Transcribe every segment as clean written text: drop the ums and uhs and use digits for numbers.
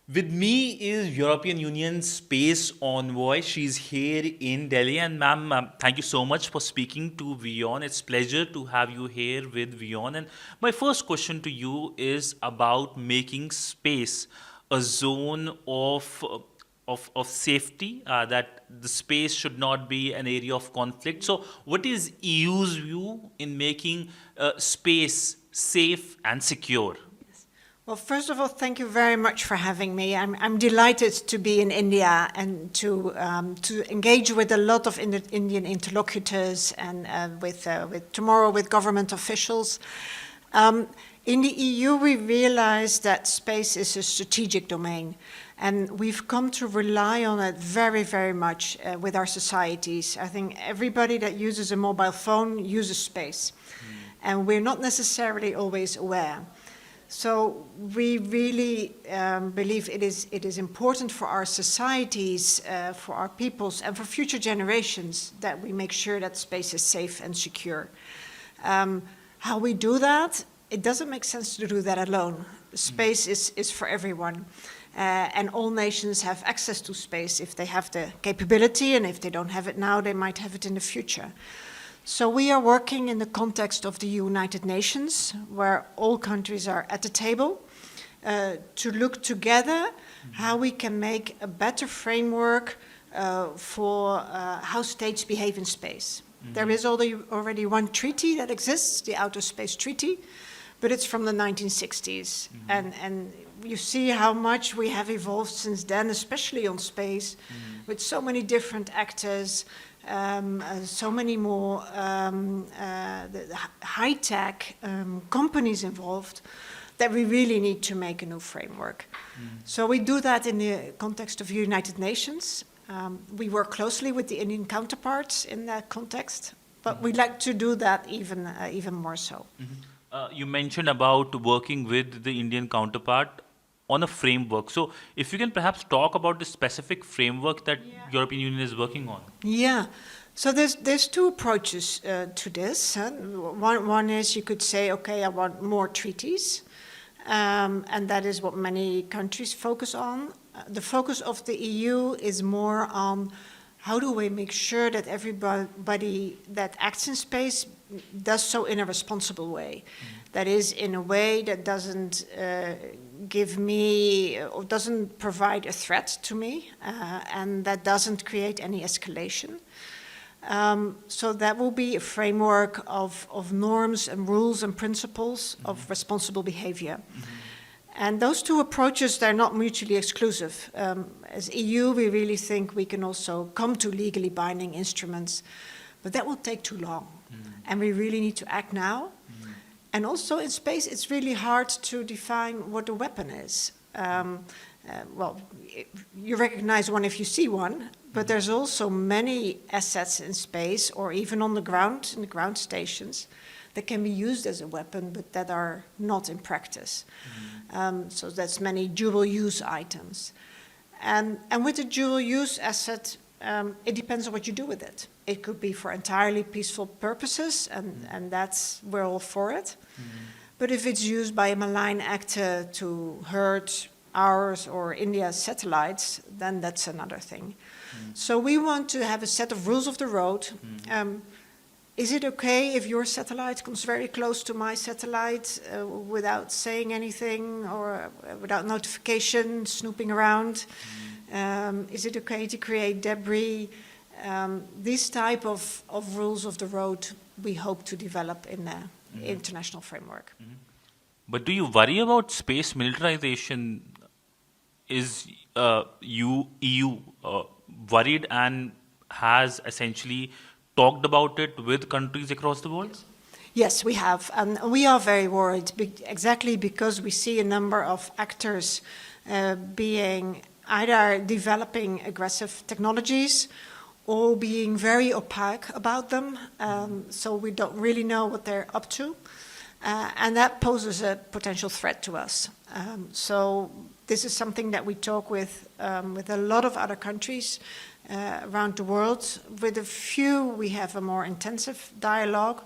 With me is European Union Space Envoy. She's here in Delhi. And ma'am, thank you so much for speaking to WION. It's pleasure to have you here with WION. And my first question to you is about making space a zone of safety, that the space should not be an area of conflict. So what is EU's view in making space safe and secure? Well, first of all, thank you very much for having me. I'm delighted to be in India and to engage with a lot of Indian interlocutors and with tomorrow with government officials. In the EU, we realize that space is a strategic domain, and we've come to rely on it very, very much with our societies. I think everybody that uses a mobile phone uses space, and we're not necessarily always aware. So we really believe it is important for our societies, for our peoples, and for future generations that we make sure that space is safe and secure. How we do that, it doesn't make sense to do that alone. Space is for everyone. And all nations have access to space if they have the capability, and if they don't have it now, they might have it in the future. So we are working in the context of the United Nations, where all countries are at the table, to look together how we can make a better framework for how states behave in space. There is already one treaty that exists, the Outer Space Treaty, but it's from the 1960s. And you see how much we have evolved since then, especially on space, with so many different actors, so many more high-tech companies involved, that we really need to make a new framework. So we do that in the context of United Nations. We work closely with the Indian counterparts in that context, but we'd like to do that even more so. You mentioned about working with the Indian counterpart on a framework. So if you can perhaps talk about the specific framework that European Union is working on. Yeah. So there's two approaches to this. One is you could say, okay, I want more treaties. And that is what many countries focus on. The focus of the EU is more on how do we make sure that everybody that acts in space does so in a responsible way. That is, in a way that doesn't give me, or doesn't provide a threat to me, and that doesn't create any escalation. So that will be a framework of norms and rules and principles of responsible behavior. And those two approaches, they're not mutually exclusive. As EU, we really think we can also come to legally binding instruments, but that will take too long. And we really need to act now. And also in space, it's really hard to define what a weapon is. Well, you recognize one if you see one, but there's also many assets in space, or even on the ground, in the ground stations, that can be used as a weapon, but that are not in practice. So that's many dual-use items. And with a dual-use asset, it depends on what you do with it. It could be for entirely peaceful purposes, and we're all for it. But if it's used by a malign actor to hurt ours or India's satellites, then that's another thing. So we want to have a set of rules of the road. Is it okay if your satellite comes very close to my satellite without saying anything, or without notification, snooping around? Is it okay to create debris? These type of rules of the road we hope to develop in the international framework. But do you worry about space militarization? Is EU worried and has essentially talked about it with countries across the world? Yes, we have. And we are very worried, exactly because we see a number of actors being either developing aggressive technologies or being very opaque about them. So we don't really know what they're up to. And that poses a potential threat to us. So this is something that we talk with a lot of other countries around the world. With a few, we have a more intensive dialogue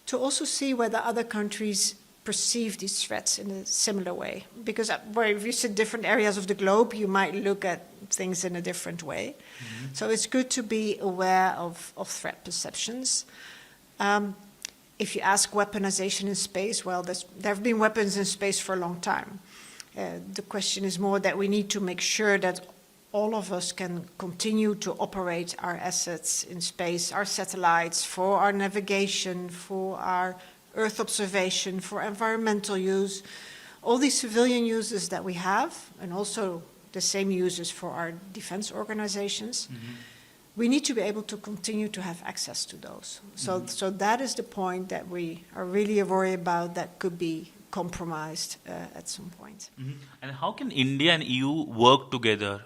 to also see whether other countries perceive these threats in a similar way. Because where if you sit different areas of the globe, you might look at things in a different way. So it's good to be aware of threat perceptions. If you ask weaponization in space, well, there have been weapons in space for a long time. The question is more that we need to make sure that all of us can continue to operate our assets in space, our satellites, for our navigation, for our Earth observation, for environmental use, all these civilian uses that we have, and also the same uses for our defense organizations. We need to be able to continue to have access to those. So that is the point that we are really worried about that could be compromised at some point. And how can India and EU work together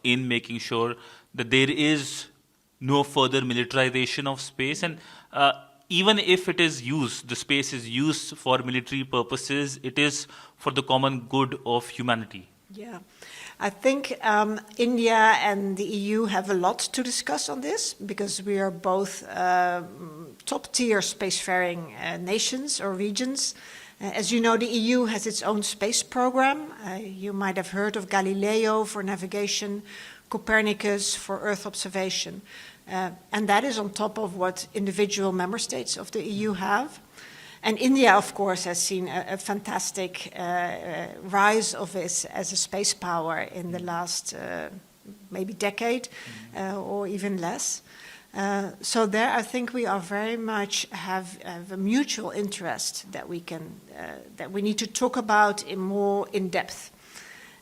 in making sure that there is no further militarization of space? And even if it is used, the space is used for military purposes, it is for the common good of humanity. Yeah, I think India and the EU have a lot to discuss on this because we are both top-tier spacefaring nations or regions. As you know, the EU has its own space program. You might have heard of Galileo for navigation, Copernicus for Earth observation. And that is on top of what individual member states of the EU have. And India, of course, has seen a fantastic rise of this as a space power in the last maybe decade or even less. So there, I think we are very much have a mutual interest that we can that we need to talk about in depth.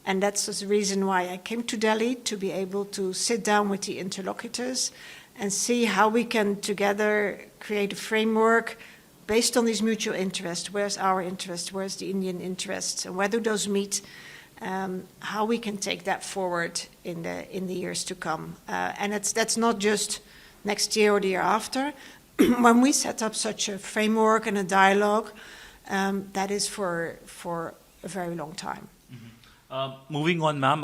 And that's the reason why I came to Delhi, to be able to sit down with the interlocutors and see how we can together create a framework based on these mutual interests. Where's our interest? Where's the Indian interest? And where do those meet? How we can take that forward in the years to come. And that's not just next year or the year after. When we set up such a framework and a dialogue, that is for a very long time. Moving on, ma'am,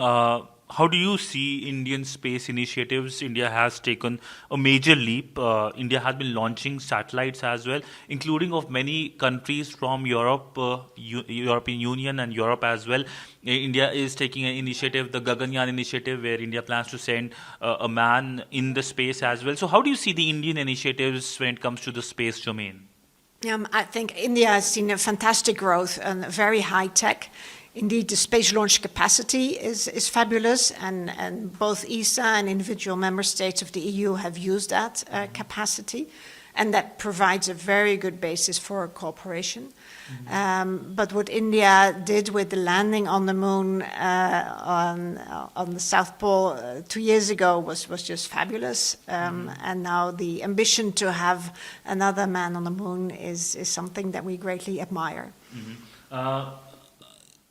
how do you see Indian space initiatives? India has taken a major leap. India has been launching satellites as well, including of many countries from Europe, European Union and Europe as well. India is taking an initiative, the Gaganyaan initiative, where India plans to send a man in the space as well. So how do you see the Indian initiatives when it comes to the space domain? I think India has seen a fantastic growth and very high tech. Indeed, the space launch capacity is fabulous, and both ESA and individual member states of the EU have used that capacity, and that provides a very good basis for cooperation. But what India did with the landing on the moon on the South Pole 2 years ago was just fabulous, and now the ambition to have another man on the moon is something that we greatly admire.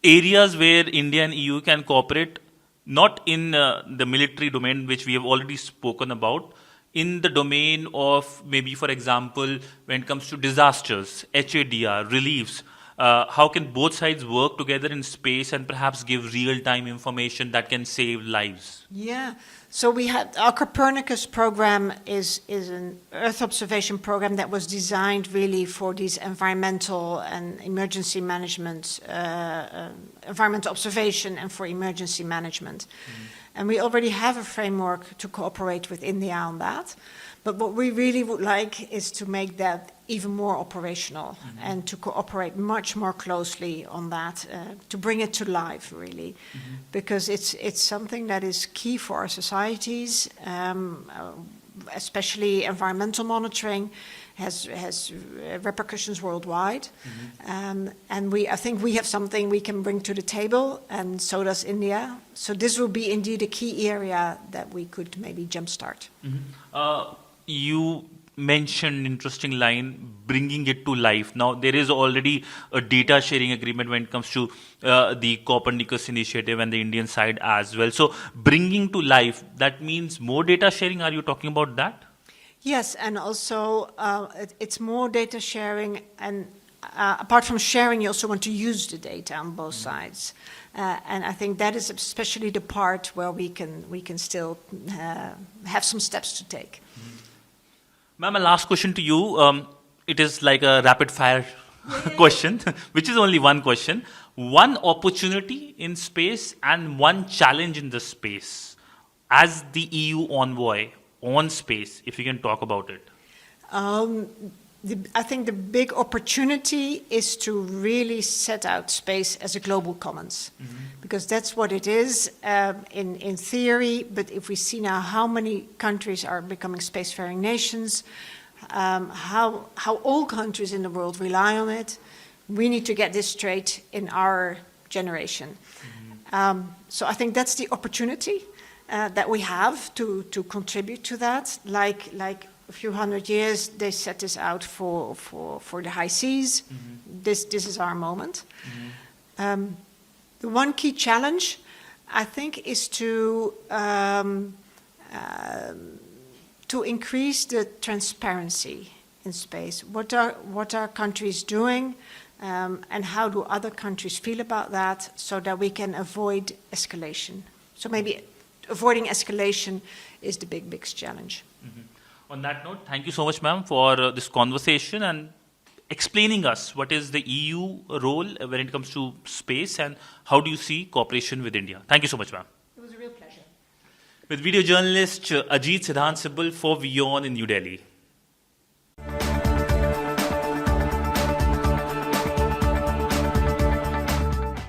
Areas where India and EU can cooperate, not in the military domain, which we have already spoken about, in the domain of maybe, for example, when it comes to disasters, HADR, reliefs, how can both sides work together in space and perhaps give real-time information that can save lives? Yeah, so we had our Copernicus program is an Earth observation program that was designed really for these environmental and emergency management, environmental observation and for emergency management. And we already have a framework to cooperate with India on that. But what we really would like is to make that even more operational and to cooperate much more closely on that, to bring it to life, really. Because it's something that is key for our societies, especially environmental monitoring has repercussions worldwide. And I think we have something we can bring to the table, and so does India. So this will be indeed a key area that we could maybe jumpstart. You mentioned interesting line, bringing it to life. Now, there is already a data sharing agreement when it comes to the Copernicus initiative and the Indian side as well. So bringing to life, that means more data sharing. Are you talking about that? Yes, and also it's more data sharing, and apart from sharing, you also want to use the data on both sides. And I think that is especially the part where we can still have some steps to take. Ma'am, a last question to you. It is like a rapid fire question, which is only one question. One opportunity in space and one challenge in the space as the EU envoy on space, if you can talk about it. I think the big opportunity is to really set out space as a global commons, because that's what it is in theory. But if we see now how many countries are becoming spacefaring nations, how all countries in the world rely on it, we need to get this straight in our generation. So I think that's the opportunity that we have to contribute to that. Like a few hundred years, they set this out for the high seas. This is our moment. The one key challenge, I think, is to increase the transparency in space. What are countries doing, and how do other countries feel about that, so that we can avoid escalation? So maybe avoiding escalation is the biggest challenge. On that note, thank you so much, ma'am, for this conversation and explaining us what is the EU role when it comes to space and how do you see cooperation with India. Thank you so much, ma'am. It was a real pleasure. With video journalist Ajit Sidhant Sibal for WION in New Delhi.